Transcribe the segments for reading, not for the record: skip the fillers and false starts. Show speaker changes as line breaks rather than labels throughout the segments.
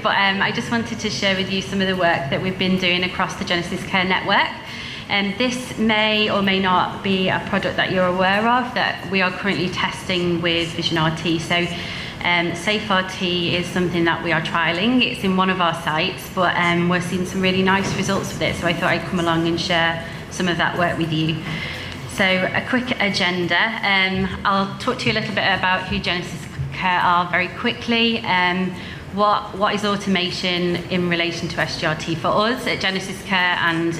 But I just wanted to share with you some of the work that we've been doing across the Genesis Care network. This may or may not be a product that you're aware of that we are currently testing with Vision RT. So SafeRT is something that we are trialling. It's in one of our sites, but we're seeing some really nice results with it. So I thought I'd come along and share some of that work with you. So a quick agenda. I'll talk to you a little bit about who Genesis Care are very quickly. What is automation in relation to SGRT for us at Genesis Care, and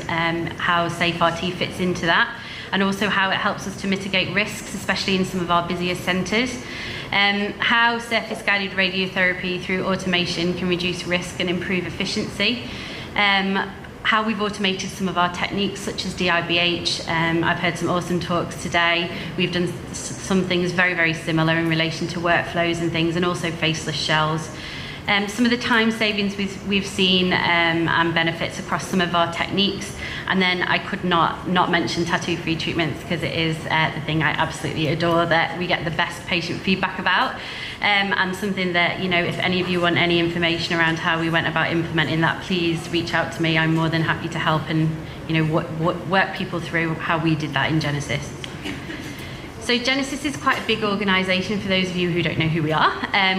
how SafeRT fits into that, and also how it helps us to mitigate risks, especially in some of our busiest centres. How surface-guided radiotherapy through automation can reduce risk and improve efficiency. How we've automated some of our techniques, such as DIBH. I've heard some awesome talks today. We've done some things very, very similar in relation to workflows and things, and also faceless shells. Some of the time savings we've seen and benefits across some of our techniques. And then I could not mention tattoo-free treatments, because it is the thing I absolutely adore, that we get the best patient feedback about. And something that, you know, if any of you want any information around how we went about implementing that, please reach out to me. I'm more than happy to help and, you know, work people through how we did that in Genesis. So Genesis is quite a big organisation for those of you who don't know who we are.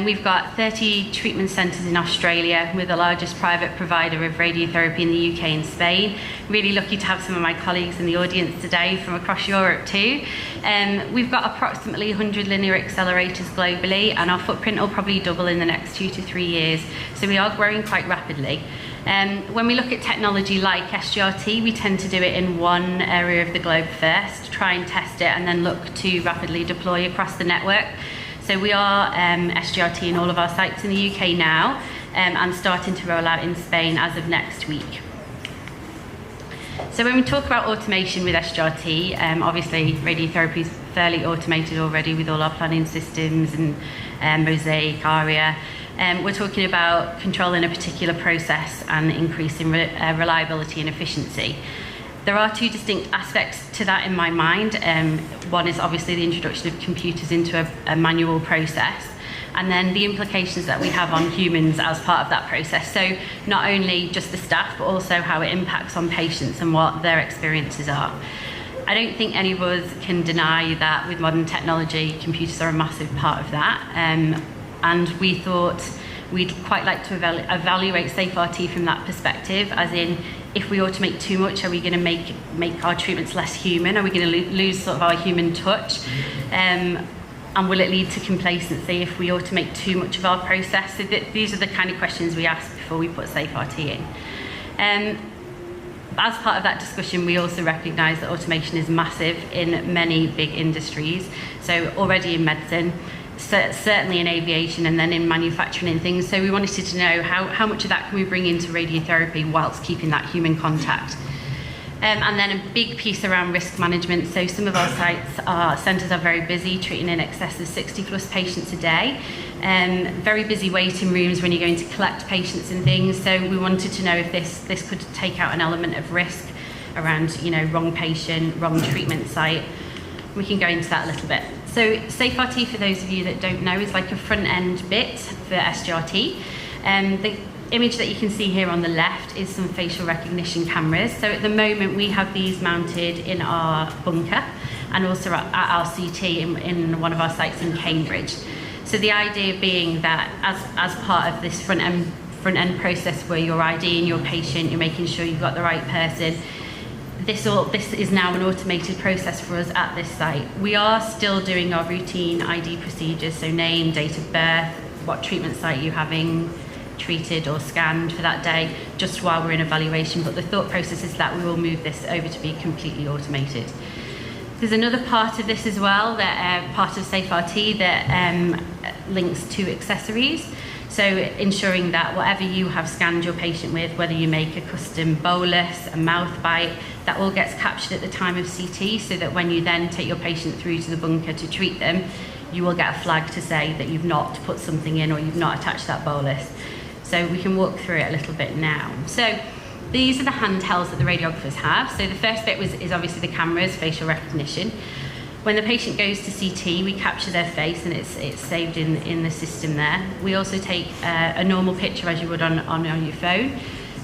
We've got 30 treatment centres in Australia. We're the largest private provider of radiotherapy in the UK and Spain. Really lucky to have some of my colleagues in the audience today from across Europe too. We've got approximately 100 linear accelerators globally, and our footprint will probably double in the next 2 to 3 years. So we are growing quite rapidly. When we look at technology like SGRT, we tend to do it in one area of the globe first, try and test it, and then look to rapidly deploy across the network. So we are SGRT in all of our sites in the UK now, and starting to roll out in Spain as of next week. So when we talk about automation with SGRT, obviously radiotherapy is fairly automated already with all our planning systems and Mosaic, ARIA. We're talking about controlling a particular process and increasing reliability and efficiency. There are two distinct aspects to that in my mind. One is obviously the introduction of computers into a manual process, and then the implications that we have on humans as part of that process. So not only just the staff, but also how it impacts on patients and what their experiences are. I don't think any of us can deny that with modern technology, computers are a massive part of that. And we thought we'd quite like to evaluate SafeRT from that perspective, as in, if we automate too much, are we going to make our treatments less human? Are we going to lose sort of our human touch? And will it lead to complacency if we automate too much of our process? So these are the kind of questions we ask before we put SafeRT in. As part of that discussion, we also recognise that automation is massive in many big industries. So already in medicine, certainly in aviation, and then in manufacturing and things. So we wanted to know how much of that can we bring into radiotherapy whilst keeping that human contact. And then a big piece around risk management. So some of our centres are very busy, treating in excess of 60 plus patients a day. Very busy waiting rooms when you're going to collect patients and things. So we wanted to know if this could take out an element of risk around, you know, wrong patient, wrong treatment site. We can go into that a little bit. So SafeRT, for those of you that don't know, is like a front-end bit for SGRT. The image that you can see here on the left is some facial recognition cameras. So at the moment, we have these mounted in our bunker and also at our CT in one of our sites in Cambridge. So the idea being that as part of this front-end process where you're IDing your patient, you're making sure you've got the right person, this is now an automated process for us at this site. We are still doing our routine ID procedures, so name, date of birth, what treatment site you're having treated or scanned for that day, just while we're in evaluation. But the thought process is that we will move this over to be completely automated. There's another part of this as well, that part of SafeRT that links to accessories. So ensuring that whatever you have scanned your patient with, whether you make a custom bolus, a mouth bite, that all gets captured at the time of CT, so that when you then take your patient through to the bunker to treat them, you will get a flag to say that you've not put something in or you've not attached that bolus. So we can walk through it a little bit now. So these are the handhelds that the radiographers have. So the first bit is obviously the cameras, facial recognition. When the patient goes to CT, we capture their face and it's saved in the system there. We also take a normal picture as you would on your phone,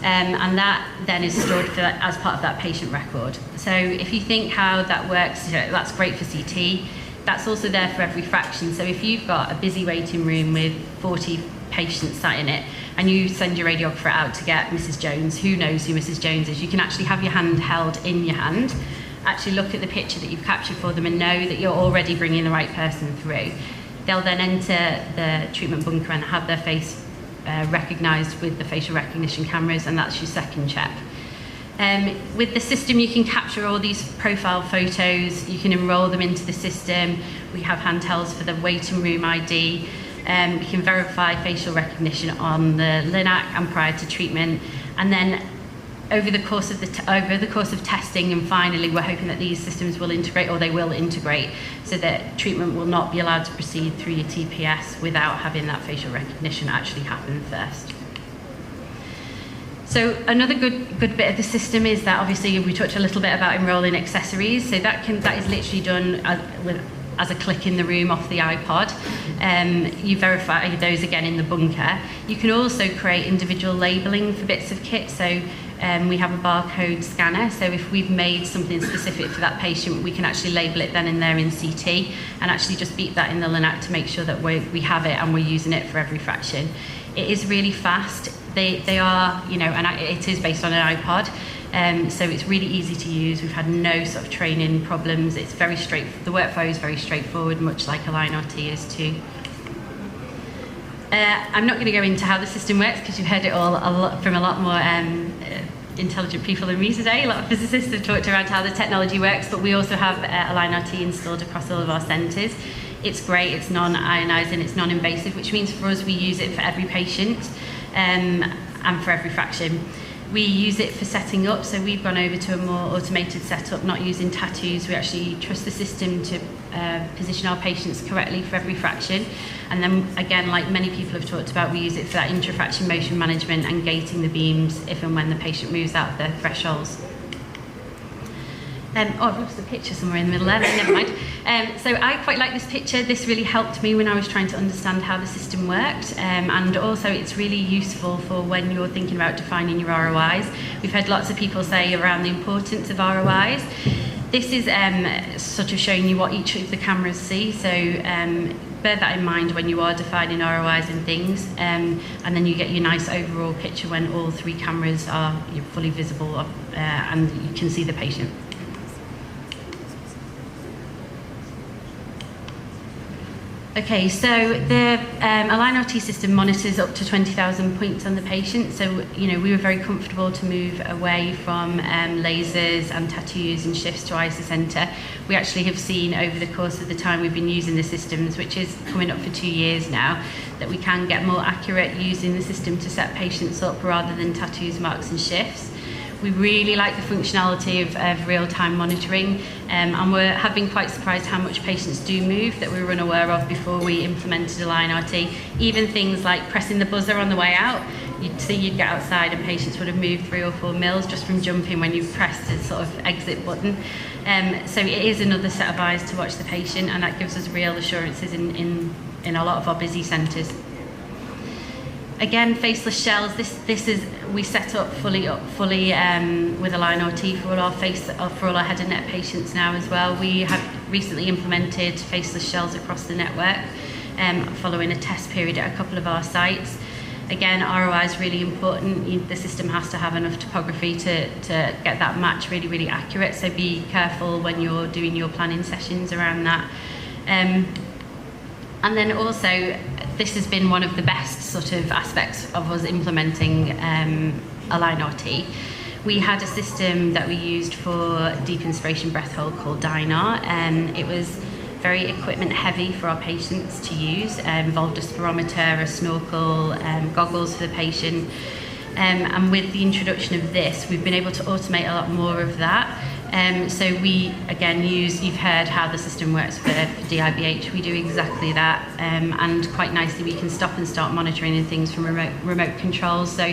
and that then is stored as part of that patient record. So if you think how that works, that's great for CT. That's also there for every fraction. So if you've got a busy waiting room with 40 patients sat in it, and you send your radiographer out to get Mrs. Jones, who knows who Mrs. Jones is, you can actually have your hand held in your hand, actually look at the picture that you've captured for them and know that you're already bringing the right person through. They'll then enter the treatment bunker and have their face recognised with the facial recognition cameras, and that's your second check. With the system, you can capture all these profile photos, you can enrol them into the system. We have handhelds for the waiting room ID. We can verify facial recognition on the LINAC and prior to treatment, and then over the course of testing, and finally we're hoping that these systems will integrate, or they will integrate, so that treatment will not be allowed to proceed through your TPS without having that facial recognition actually happen first. So another good bit of the system is that obviously we talked a little bit about enrolling accessories, so that is literally done as a click in the room off the iPod. You verify those again in the bunker. You can also create individual labelling for bits of kit, so we have a barcode scanner, so if we've made something specific for that patient, we can actually label it then and there in CT and actually just beep that in the LINAC to make sure that we have it and we're using it for every fraction. It is really fast. They are, and it is based on an iPod, so it's really easy to use. We've had no sort of training problems. It's very the workflow is very straightforward, much like AlignRT is too. I'm not going to go into how the system works because you've heard it from a lot more intelligent people than me today. A lot of physicists have talked around how the technology works, but we also have AlignRT installed across all of our centres. It's great, it's non-ionising, it's non-invasive, which means for us we use it for every patient and for every fraction. We use it for setting up, so we've gone over to a more automated setup, not using tattoos. We actually trust the system to position our patients correctly for every fraction. And then again, like many people have talked about, we use it for that intra-fraction motion management and gating the beams if and when the patient moves out of their thresholds. I've lost the picture somewhere in the middle there, never mind. So I quite like this picture. This really helped me when I was trying to understand how the system worked, and also it's really useful for when you're thinking about defining your ROIs. We've heard lots of people say around the importance of ROIs. This is sort of showing you what each of the cameras see, so bear that in mind when you are defining ROIs and things, and then you get your nice overall picture when all three cameras are fully visible and you can see the patient. Okay, so the AlignRT system monitors up to 20,000 points on the patient. So, we were very comfortable to move away from lasers and tattoos and shifts to IsoCenter. We actually have seen over the course of the time we've been using the systems, which is coming up for 2 years now, that we can get more accurate using the system to set patients up rather than tattoos, marks and shifts. We really like the functionality of real-time monitoring, and we have been quite surprised how much patients do move that we were unaware of before we implemented AlignRT. Even things like pressing the buzzer on the way out, you'd get outside and patients would have moved 3 or 4 mils just from jumping when you pressed the sort of exit button. So it is another set of eyes to watch the patient, and that gives us real assurances in a lot of our busy centres. Again, faceless shells. This is we set up fully with AlignRT for all our head and neck patients now as well. We have recently implemented faceless shells across the network, following a test period at a couple of our sites. Again, ROI is really important. The system has to have enough topography to get that match really, really accurate. So be careful when you're doing your planning sessions around that. And then also, this has been one of the best sort of aspects of us implementing AlignRT. We had a system that we used for deep inspiration breath hold called Dynar, and it was very equipment heavy for our patients to use. Involved a spirometer, a snorkel, goggles for the patient. And with the introduction of this, we've been able to automate a lot more of that. So we, again, you've heard how the system works for DIBH. We do exactly that, and quite nicely we can stop and start monitoring and things from remote controls. So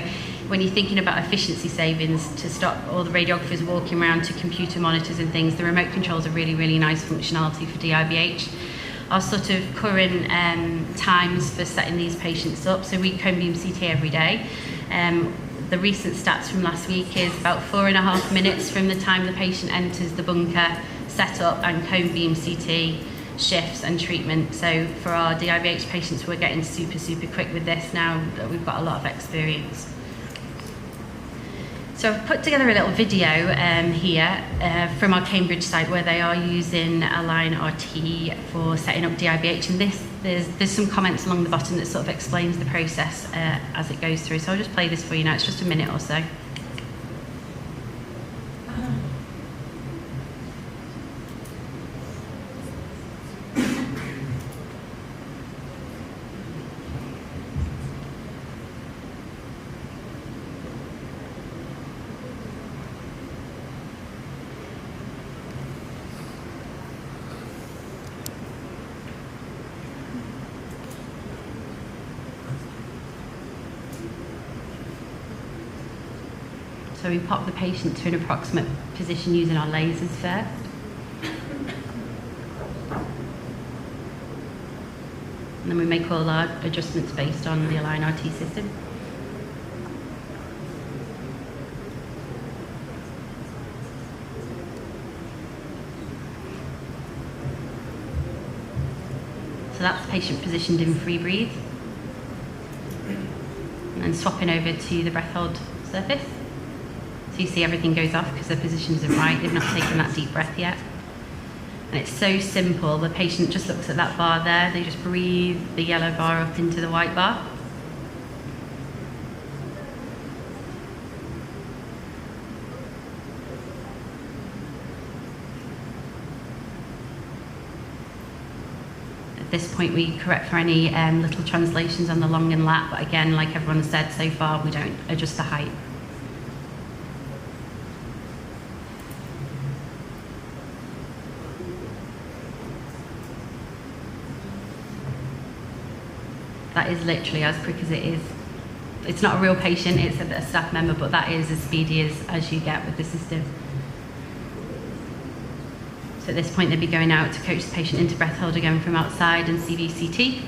when you're thinking about efficiency savings, to stop all the radiographers walking around to computer monitors and things, the remote controls are really, really nice functionality for DIBH. Our sort of current times for setting these patients up, so we cone beam CT every day. The recent stats from last week is about 4.5 minutes from the time the patient enters the bunker, set up and cone beam CT, shifts and treatment. So for our DIBH patients, we're getting super, super quick with this now that we've got a lot of experience. So I've put together a little video here from our Cambridge site where they are using Align RT for setting up DIBH, and there's some comments along the bottom that sort of explains the process as it goes through. So I'll just play this for you now. It's just a minute or so. So we pop the patient to an approximate position using our lasers first. And then we make all our adjustments based on the Align RT system. So that's the patient positioned in free breathe. And then swapping over to the breath hold surface. So you see everything goes off because their position isn't right. They've not taken that deep breath yet. And it's so simple. The patient just looks at that bar there. They just breathe the yellow bar up into the white bar. At this point, we correct for any little translations on the long and lat. But again, like everyone said so far, we don't adjust the height. That is literally as quick as it is. It's not a real patient, it's a staff member, but that is as speedy as you get with the system. So at this point, they'd be going out to coach the patient into breath hold again from outside and CVCT.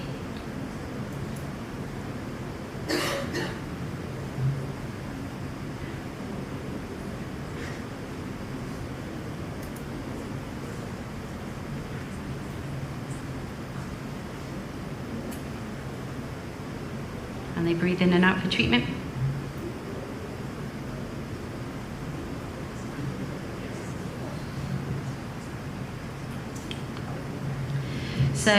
And they breathe in and out for treatment. So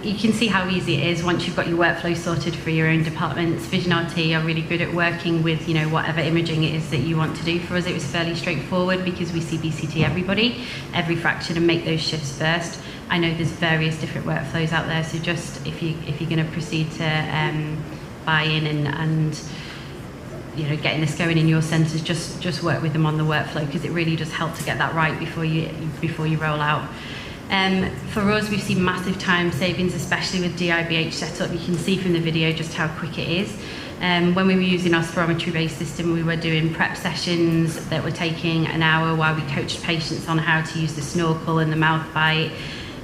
you can see how easy it is once you've got your workflow sorted for your own departments. Vision RT are really good at working with, you know, whatever imaging it is that you want to do. For us, it was fairly straightforward because we CBCT everybody, every fraction, and make those shifts first. I know there's various different workflows out there, so just if you're going to proceed to buy in and you know, getting this going in your centres, just work with them on the workflow, because it really does help to get that right before you roll out. For us, we've seen massive time savings, especially with DIBH setup. You can see from the video just how quick it is. When we were using our spirometry-based system, we were doing prep sessions that were taking an hour while we coached patients on how to use the snorkel and the mouth bite.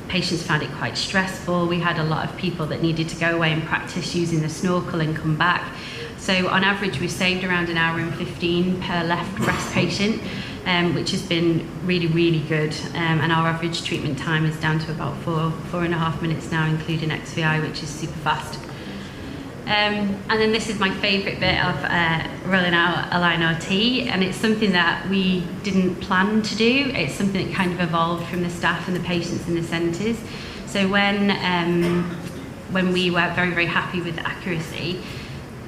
Patients found it quite stressful. We had a lot of people that needed to go away and practice using the snorkel and come back. So on average, we've saved around an hour and 15 per left breast patient, which has been really, really good. And our average treatment time is down to about 4.5 minutes now, including XVI, which is super fast. And then this is my favourite bit of rolling out Align RT, and it's something that we didn't plan to do. It's something that kind of evolved from the staff and the patients in the centres. So when we were very, very happy with the accuracy,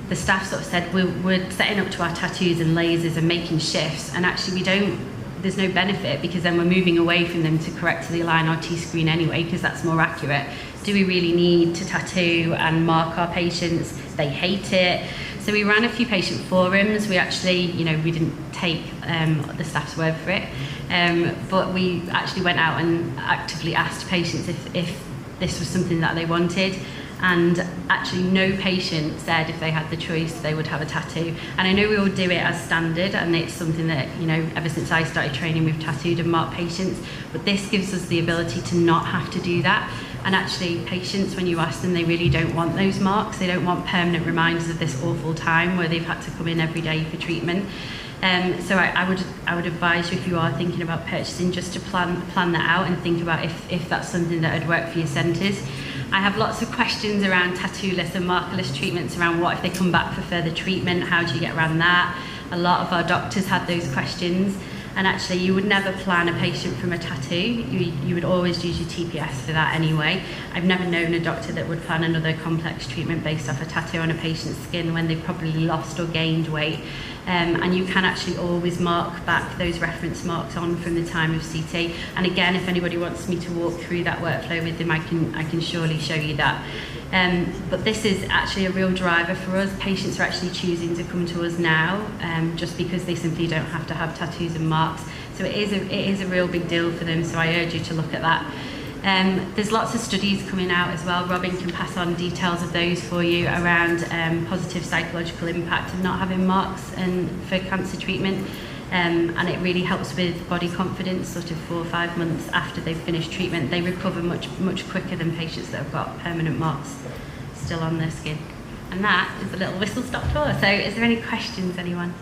the staff sort of said we're setting up to our tattoos and lasers and making shifts, and actually we don't there's no benefit, because then we're moving away from them to correctly align our T-screen anyway, because that's more accurate. Do we really need to tattoo and mark our patients? They hate it. So we ran a few patient forums. We actually, we didn't take the staff's word for it, but we actually went out and actively asked patients if this was something that they wanted. And actually no patient said if they had the choice they would have a tattoo. And I know we all do it as standard, and it's something that, ever since I started training, we've tattooed and marked patients, but this gives us the ability to not have to do that. And actually patients, when you ask them, they really don't want those marks. They don't want permanent reminders of this awful time where they've had to come in every day for treatment. So I would advise you, if you are thinking about purchasing, just to plan that out and think about if that's something that would work for your centres. I have lots of questions around tattoo-less and markerless treatments, around what if they come back for further treatment, how do you get around that? A lot of our doctors had those questions, and actually you would never plan a patient from a tattoo. You would always use your TPS for that anyway. I've never known a doctor that would plan another complex treatment based off a tattoo on a patient's skin when they've probably lost or gained weight. And you can actually always mark back those reference marks on from the time of CT. And again, if anybody wants me to walk through that workflow with them, I can surely show you that. But this is actually a real driver for us. Patients are actually choosing to come to us now, just because they simply don't have to have tattoos and marks. So it is a real big deal for them, so I urge you to look at that. There's lots of studies coming out as well. Robin can pass on details of those for you around positive psychological impact of not having marks for cancer treatment. And it really helps with body confidence, sort of 4 or 5 months after they've finished treatment. They recover much quicker than patients that have got permanent marks still on their skin. And that is a little whistle-stop tour. So is there any questions, anyone?